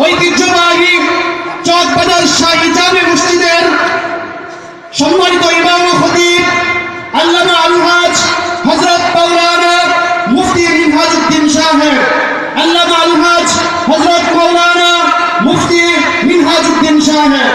ঐতিহ্যবাহী চকবাজার শাহী জামে মসজিদের সম্মানিত ইমাম ও খতিব আল্লামা আলহাজ হযরত মাওলানা মুফতি মিনহাজউদ্দিন সাহেব, আল্লামা আলহাজ হযরত মাওলানা মুফতি মিনহাজউদ্দিন সাহেব।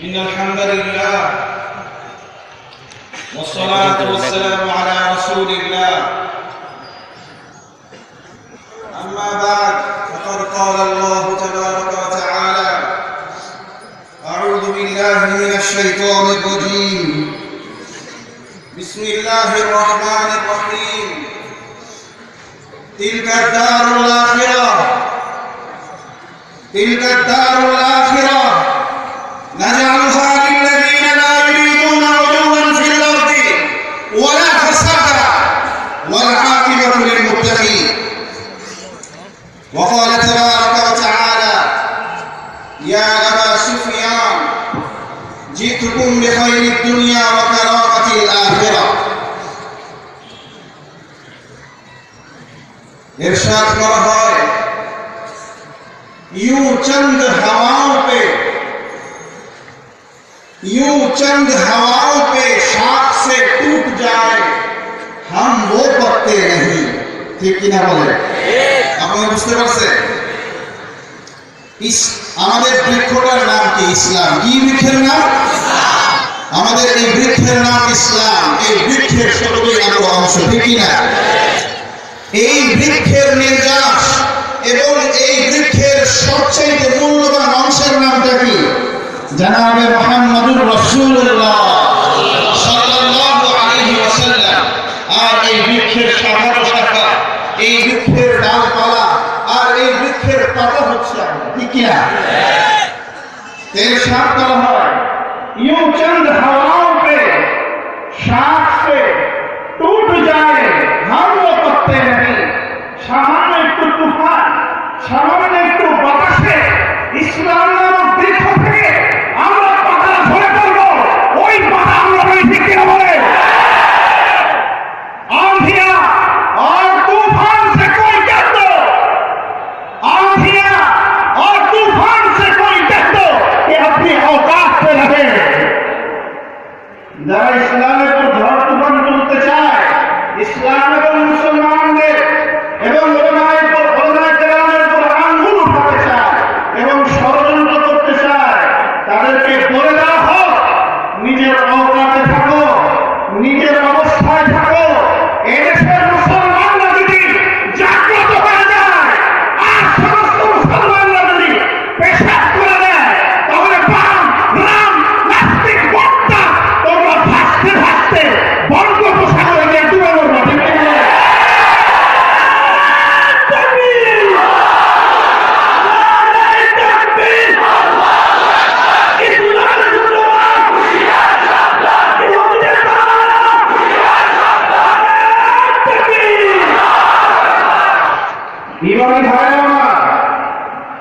إن الحمد لله والصلاة والسلام على رسول الله أما بعد فقد قال الله تبارك وتعالى أعوذ بالله من الشيطان الرجيم بسم الله الرحمن الرحيم تلك الدار الآخرة نجعلها للذين لا يريدون علوا في الأرض ولا فسادا والعاقبة للمتقين. وقال تبارك وتعالى يا أبا سفيان جئتكم بخير الدنيا وكرامة الآخرة. इरशाद करा है यूं चंद हवाओं पे शाख से टूट जाए हम वो पत्ते नहीं। ठीक कि ना बोले? আপনারা বুঝতে পারছেন? আমাদের বৃক্ষটার নাম কি? ইসলাম। কি বৃক্ষের নাম? ইসলাম। আমাদের এই বৃক্ষের নাম ইসলাম। এই বৃক্ষের সবই আমরা অংশ। ঠিক কি না? এই বৃক্ষের নির্যাস এবং এই বৃক্ষের সবচেয়ে মূল্যবান অংশের নামটা কি? জনাবে মুহাম্মদুর রাসূলুল্লাহ সাল্লাল্লাহু আলাইহি ওয়াসাল্লাম। আর এই বৃক্ষের শাখা, এই বৃক্ষের ডালপালা আর এই বৃক্ষের পাতা হচ্ছে আমরা। ঠিক কি না? এর সাথ করা হয় यूं चंद हवाओं पे शाख से टूट जाए हम वो पत्ते नहीं। सामान्य একটু তুফান, সামান্য একটু বাতাসে ইসলাম নামক বৃক্ষ থেকে আমরা পাতা ঝরে পড়বো। ওই পাতা আমরা ঠিক কিনা বলে? आंधियां और तूफान से कोई डर दो, आंधियां और तूफान से कोई डर दो कि अपनी औकात पे रहे। যারা ইসলামের উপর ঝড় তুফান তুলতে চায়, ইসলাম এবং মুসলমানদের এবং ওলামায়ে কেরামের উপর আঙ্গুল উঠাতে চায় এবং ষড়যন্ত্র করতে চায়, তাদেরকে বলে দেওয়া হোক নিজের অবকাশে থাকো, নিজের অবস্থায় থাকো। এদেশের মুসলমানরা যদি জাগ্রত হয়ে যায় আর সমস্ত মুসলমানরা যদি পেশাব করে দেয়, তাহলে বাম রাম নাস্তিক বক্তা তোমরা ভাসতে ভাসতে বঙ্গোপসাগরে গিয়ে ডুবে মরবে। ঠিক আছে?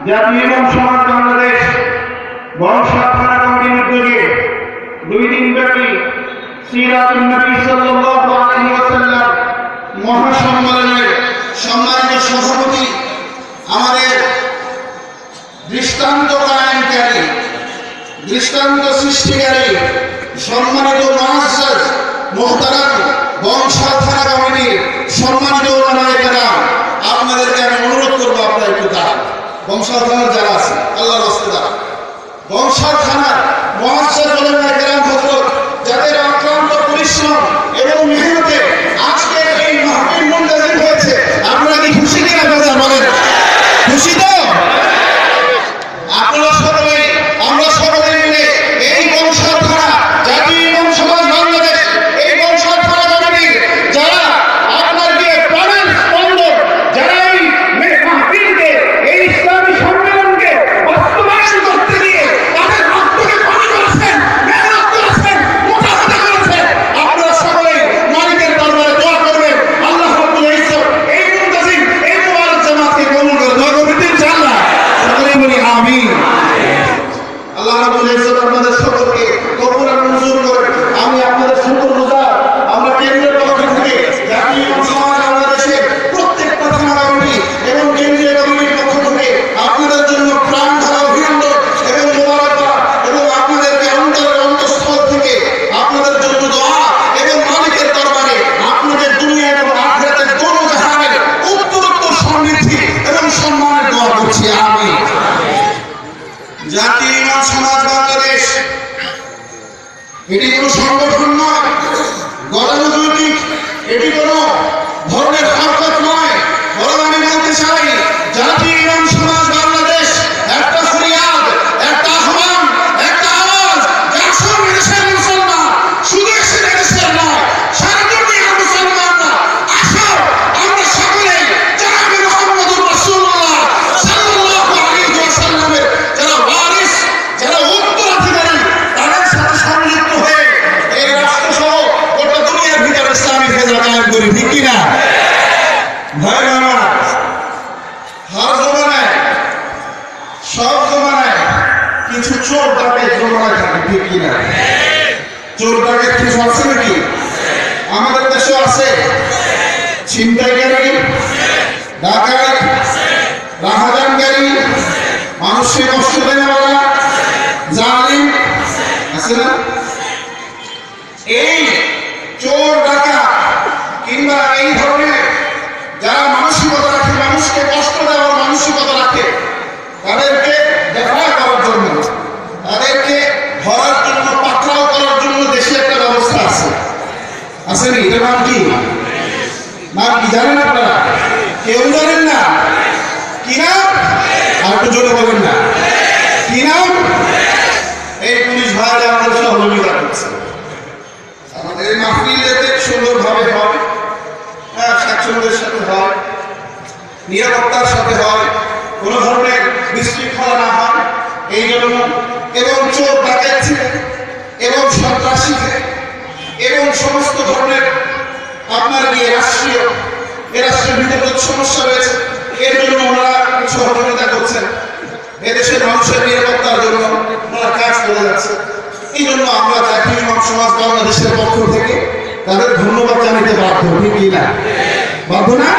জাতীয় ইমাম সমাজ বাংলাদেশ বংশাল থানা কমিটির উদ্যোগে 2 দিন ব্যাপী সিরাতুন নবী সাল্লাল্লাহু আলাইহি ওয়াসাল্লাম মহাসম্মেলনের সম্মানিত সভাপতি, আমাদের দৃষ্টান্ত কায়েমকারী, দৃষ্টান্ত সৃষ্টিকারী সম্মানিত মুআজ্জাজ মুহতারাম বংশাল থানা কমিটির সম্মানিত ওলামায়ে কেরাম, আপনাদেরকে আমি অনুরোধ করবো আপনারা একটু দাঁড়ান। বংশাল থানার যারা আছে আল্লাহর রাস্তে দাঁড়ান। বংশাল থানার মুআজ্জাজ ওলামায়ে কেরাম হযরত যাদের অক্লান্ত পরিশ্রম এবং মেহনতে আজকে এই মাহফিল মুনতাজিম হয়েছে, আপনারা কি খুশি কিনা বাজার বলেন? খুশি তো? আপনারা সকলে, আমরা সকলে মিলে এই বংশাল থানা জাতীয় ইমাম সমাজ বাংলাদেশ, এই বংশাল থানা কমিটির যারা আপনার দিয়ে প্রাণের স্পন্দন, যারা এই মাহফিলকে, এই ইসলামী সম্মেলনকে বাস্তবায়ন করতে গিয়ে এটি কোনো সংগঠন নয়, গতানুগতিক এটি কোনো ধরনের হরকত নয়। বরং আমি বলতে চাই, জাতীয় ইমাম সমাজ বাংলাদেশ একটা ফরিয়াদ, একটা আহ্বান, একটা আওয়াজ, আসুন দেশের মুসলমান, শুধু দেশের নয়, সারা দুনিয়ার মুসলমানরা আসো, আমরা সকলে জনাবে মুহাম্মদুর রাসূলুল্লাহ সাল্লাল্লাহু আলাইহি ওয়াসাল্লামের যারা ওয়ারিস, যারা উত্তরাধিকারী, তাদের সাথে সম্মিলিত হয়ে এই রাষ্ট্রসহ গোটা দুনিয়ার ভিতরে ইসলামী ফেতরা কায়েম করি, ঠিক কিনা? ভাই আমার হর জমানায়, সব জমানায় কিছু চোর ডাকাত জমানায় থাকে, ঠিক কিনা? চোর ডাকাত কিছু আছে নাকি? আমাদের দেশে আছে। ছিনতাইকারী, ডাকাত, রাহাজানকারী, মানুষকে কষ্ট দেওয়ালা, জালিম আছে না? এই চোর ডাকাত কিংবা এই ধরনের যারা মানসিকতা রাখে, মানুষকে কষ্ট দেওয়ার মানসিকতা রাখে, তাদেরকে দেখা করার জন্য, তাদেরকে ধরার জন্য, পাকড়াও করার জন্য দেশে একটা ব্যবস্থা আছে। আসেনি? এটার নাম কি? নাম কি জানেন আপনারা? কেউ জানেন না? কি নাম? আর একটু জোরে বলেন না, কি নাম? এই পুলিশ ভাইরা আমাদের সহযোগিতা করছে। আমাদের এই মাহফিল যাতে সুন্দরভাবে হয়, স্বাচ্ছন্দ্যের সাথে হয়, নিরাপত্তার সাথে হয়, কোনো ধরনের বিশৃঙ্খলা না হয়, এই জন্য এবং চোর ডাকাত থেকে এবং সন্ত্রাসী থেকে এবং সমস্ত ধরনের আপনার গিয়ে রাষ্ট্রীয়, এ রাষ্ট্রের ভিতরে সমস্যা রয়েছে, এর জন্য ওনারা সহযোগিতা করছেন। এদেশের মানুষের নিরাপত্তার জন্য ওনারা কাজ করে যাচ্ছে। এই জন্য আমরা জাতীয় ইমাম সমাজ বাংলাদেশের পক্ষ থেকে তাদের ধন্যবাদ জানাতে বাধ্য, ঠিক কিনা? বাধ্য না?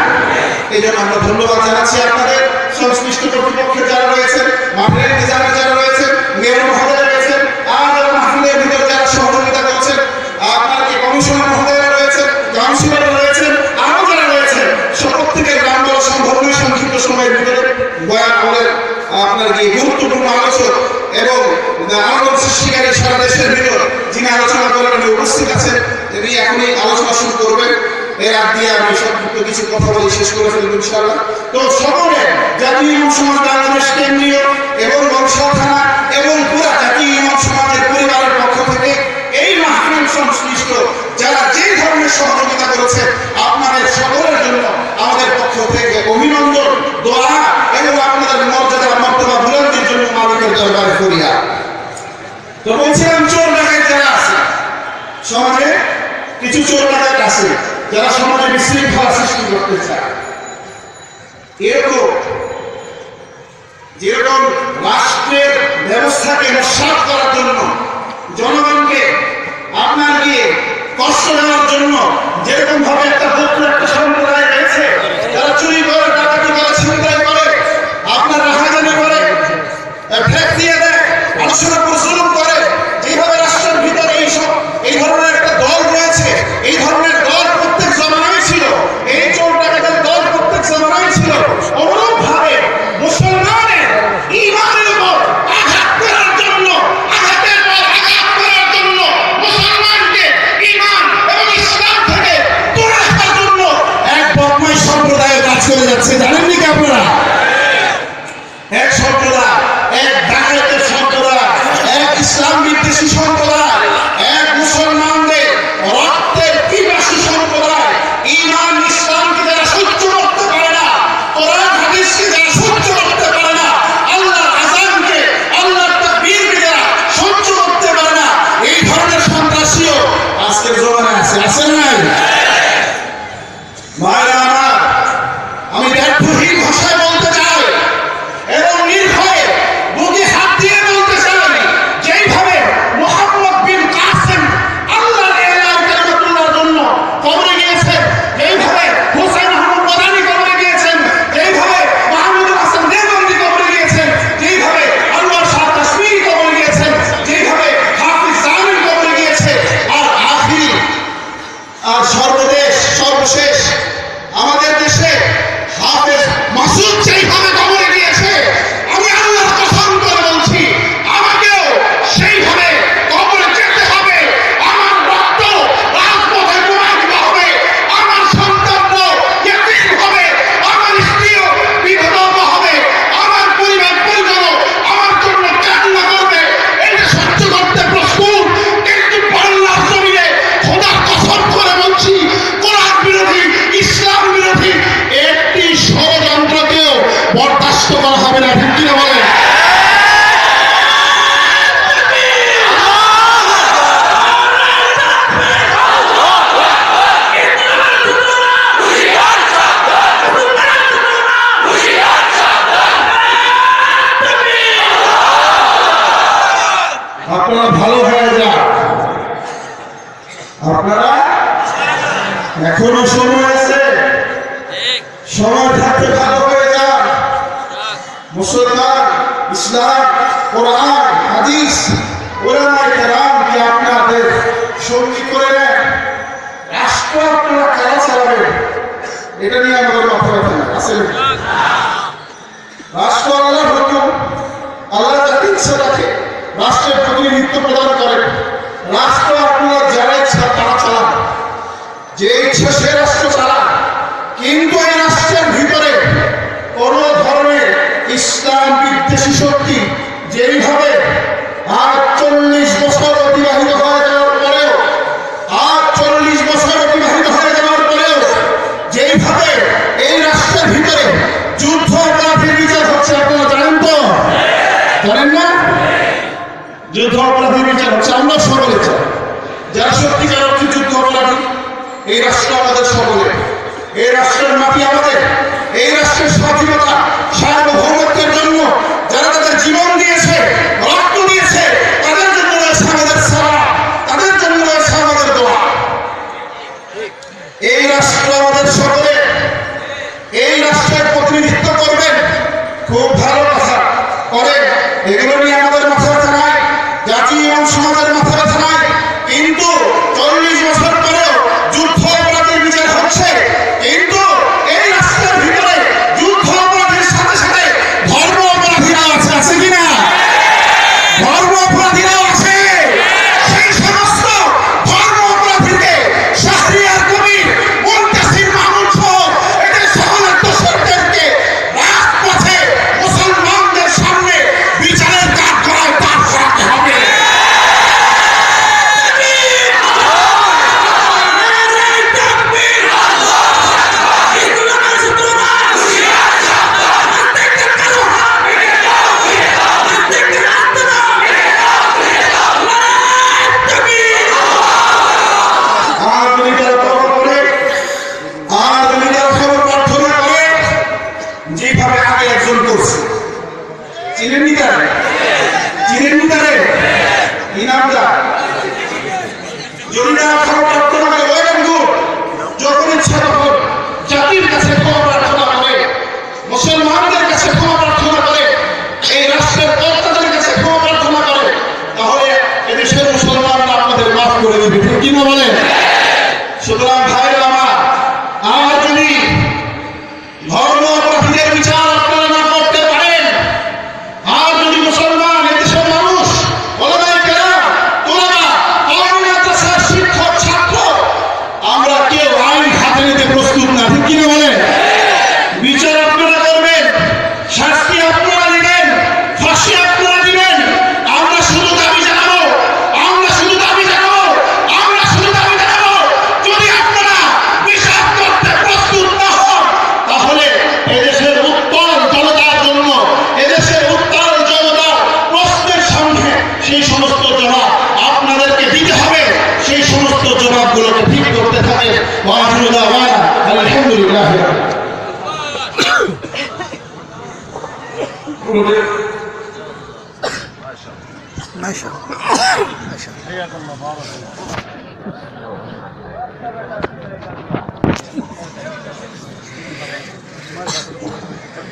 এই জন্য আমরা ধন্যবাদ জানাচ্ছি আপনাদের সংশ্লিষ্ট কর্তৃপক্ষের যারা রয়েছেন, মাহফিলের নিজামের যারা রয়েছেন, মেয়র মহোদয় রয়েছেন, আর যারা মাহফিলের ভিতরে যারা সহযোগিতা করছেন, আপনার যে কমিশনার মহোদয়রা রয়েছেন, কাউন্সিলর রয়েছেন, আরো যারা রয়েছেন, প্রত্যেকের নাম বলা সম্ভব নয় সংক্ষিপ্ত সময়ের ভিতরে। বয়ান বলেন আপনার যে গুরুত্বপূর্ণ আলোচক এবং আলোড়ন সৃষ্টিকারী সারা দেশের ভিতর যিনি আলোচনা করেন, উনি উপস্থিত আছেন, তিনি এখনই আলোচনা শুরু করবেন। এর আগ দিয়ে আমি সংক্ষিপ্ত কিছু কথা বলে শেষ করে ফেলব ইনশাআল্লাহ। তো সকলে জাতীয় ইমাম সমাজ বাংলাদেশ কেন্দ্রীয় এবং বংশাল থানা এবং পুরা জাতীয় ইমাম সমাজের পরিবারের পক্ষ থেকে এই মাহফিল সংশ্লিষ্ট যারা যে ধরনের সহযোগিতা করেছে, আপনাদের সকলের জন্য আমাদের পক্ষ থেকে অভিনন্দন, দোয়া এবং আপনাদের মর্যাদা মর্তবা বুলন্দির জন্য মালিকের দরবারে ফরিয়াদ। তো বলছিলাম, চোর ডাকাত যারা আছে সমাজে, কিছু চোর ডাকাত আছে যারা সমাজে বিশৃঙ্খলা সৃষ্টি করতে চায়। এরকম যেরকম রাষ্ট্রের ব্যবস্থাকে নস্যাৎ করার জন্য, জনগণকে আপনার গিয়ে কষ্ট দেওয়ার জন্য যেরকম ভাবে একটা ভদ্র একটা সম্প্রদায় রয়েছে, যারা চুরি করে, ডাকাতি করে, ছিনতাই করে, আপনার রাহাজানি করে, ফ্ল্যাগ দিয়ে দেয়, মানুষের উপর জুলুম করে, যেভাবে রাষ্ট্রের ভিতরে এই ধরনের একটা দল রয়েছে, এই ধরনের দল প্রত্যেক জমানায় ছিল, এই চোর ডাকাতের দল প্রত্যেক জমানায় ছিল। অনুরূপ ভাবে মুসলমানের ঈমানের উপর আঘাত করার জন্য, আঘাতের পর আঘাত করার জন্য, মুসলমানকে ঈমান এবং ইসলাম থেকে দূরে রাখার জন্য মুসলমান, ইসলাম, কোরআন, হাদিস, উলামায়ে কেরাম কি আপনাদের সঙ্গী করে নেন? রাষ্ট্র আপনারা কারা চালাবেন এটা নিয়ে আমাদের মাথা ব্যথা নাই। আছে রাষ্ট্র আল্লাহর হুকুম, আল্লাহ যাকে ইচ্ছা রাখে রাষ্ট্রের প্রতিনিধিত্ব প্রদান করেন। রাষ্ট্র আপনারা যারা ইচ্ছা তারা চালান, যে ইচ্ছা সে রাষ্ট্র চালান, কিন্তু এই রাষ্ট্রের ভিতরে কোন ধরনের ইসলাম বিদ্বেষী শক্তি যেইভাবে ৪৮ বছর অতিবাহিত হয়ে যাওয়ার পরেও ৪৮ বছর অতিবাহিত হয়ে যাওয়ার পরেও যেইভাবে এই রাষ্ট্রের ভিতরে যুদ্ধ অপরাধীর বিচার হচ্ছে, আপনারা জানেন তো? জানেন না? যুদ্ধ অপরাধীর বিচার হচ্ছে, আমরা সকলে চাই। যারা সত্যিকার অর্থে যুদ্ধ অপরাধী, এই রাষ্ট্র আমাদের সকলের, এই রাষ্ট্রের মাটি আমাদের, এই রাষ্ট্রের স্বাধীনতা সার্বভৌমত্বের জন্য যারা তাদের জীবন দিয়েছে, রক্ত দিয়েছে, তাদের জন্য রয়েছে আমাদের সালাম, তাদের জন্য রয়েছে আমাদের দোয়া। এই রাষ্ট্র আমাদের সকলে, এই রাষ্ট্রের প্রতিনিধিত্ব করবেন, খুব ভালো কথা করেন, এগুলো নিয়ে আমাদের মাথা ব্যথা নাই, জাতি এবং সমাজের মাথা ব্যথা নাই। কিন্তু ৪০ বছর পরেও যুদ্ধ অপরাধীর বিচার হচ্ছে, কিন্তু এই রাষ্ট্রের ভিতরে যুদ্ধ অপরাধীর সাথে সাথে ধর্ম অপরাধীরাও আছে। আছে কিনা? ধর্ম অপরাধীরাও আছে। সেই সমস্ত ধর্ম অপরাধীকে শাহরিয়ার কবির, মুনতাসির মাহমুদ সহ এদের সকলের দোষরদেরকে রাজপথে মুসলমানদের সামনে বিচারের কাজ করায় পার করাতে হবে। আর তুমি যারা তওবা করে, আর তুমি যারা ক্ষমা প্রার্থনা করে, যেভাবে আগে একজন করছে, চিনেননি তারে? চিনেননি তারে? কি নামটা? যদি যারা ক্ষমা প্রার্থনা করে, ওই বন্ধু যখন ইচ্ছা তখন জাতির কাছে ক্ষমা প্রার্থনা করে, মুসলমানদের কাছে ক্ষমা প্রার্থনা করে, এই রাষ্ট্রের কর্তাদের কাছে ক্ষমা প্রার্থনা করে, তাহলে এদেশের মুসলমানরা আপনাদের মাফ করে দেবে। ঠিক কিনা বলেন? সুতরাং ভাইরা আমার, আর যদি ধর্ম অপরাধীদের বিচার আপনারা না করতে পারেন, আর যদি মুসলমান এদেশের মানুষ, ওলামায়ে কেরাম, উলামা, কওমি মাদ্রাসার শিক্ষক, ছাত্র, আমরা কেউ আইন হাতে নিতে প্রস্তুত না। ঠিক কিনা বলেন? বিচার আপনারা করবেন, শাস্তি আপনারা দিবেন, ফাঁসি আপনারা দিবেন। আমরা শুধু দাবি জানাবো, আমরা শুধু দাবি জানাবো, আমরা শুধু দাবি জানাবো। যদি আপনারা বিচার করতে প্রস্তুত না হন, তাহলে এদেশের উত্তর জনতার জন্য, এদেশের উত্তর জনতার প্রশ্নের সামনে সেই সমস্ত জবাব আপনাদেরকে দিতে হবে। সেই সমস্ত জবাবগুলোকে ঠিক করতে থাকে। আলহামদুলিল্লাহ।